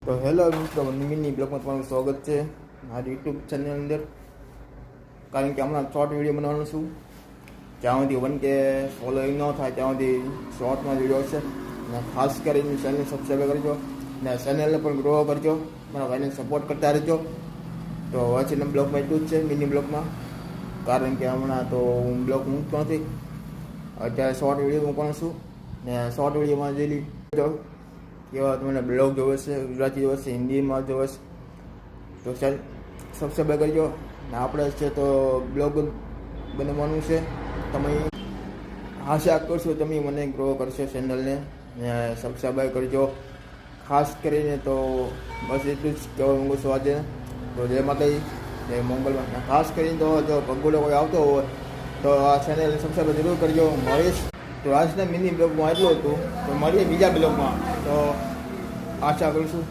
તો હેલો મિત્રો, મિની બ્લોગમાં તમારું સ્વાગત છે મારી યુટ્યુબ ચેનલ અંદર. કારણ કે હમણાં શોર્ટ વિડીયો બનાવવાનું છું. જ્યાં સુધી 1K ફોલોઈંગ ન થાય ત્યાં સુધી શોર્ટમાં વિડીયો છે. અને ખાસ કરીને ચેનલને સબસ્ક્રાઈબ કરજો અને ચેનલને પણ ગ્રો કરજો. મારા ભાઈને સપોર્ટ કરતા રહેજો. તો વચ્ચેના બ્લોગમાં એટલું જ છે, મિની બ્લોગમાં. કારણ કે હમણાં તો હું બ્લોગ મૂકતો નથી, અત્યારે શોર્ટ વિડીયો મૂકવાનું છું. ને શોર્ટ વિડીયોમાં જેલી કેવા તમને બ્લોગ જોવે છે, ગુજરાતી જોવે છે, હિન્દીમાં જોવે છે, તો ચાલ સબસ્ક્રાઈબ કરજો. ને આપણે છે તો બ્લોગ બનાવવાનું છે. તમે આશા કરશો તમે મને ગ્રો કરશો ચેનલને, ને સબસ્ક્રાઈબ કરજો. ખાસ કરીને તો બસ એટલું જ કહેવા માગું છું આજે. તો જય માતાજી, જય મંગલમાં. ખાસ કરીને તો જો ભગોડો કોઈ આવતો હોય તો આ ચેનલને સબસ્ક્રાઈબ જરૂર કરજો. મળીશ તો આજના મિની બ્લોગમાં એટલું હતું. તો મળીએ બીજા બ્લોગમાં. તો આશા કરું છું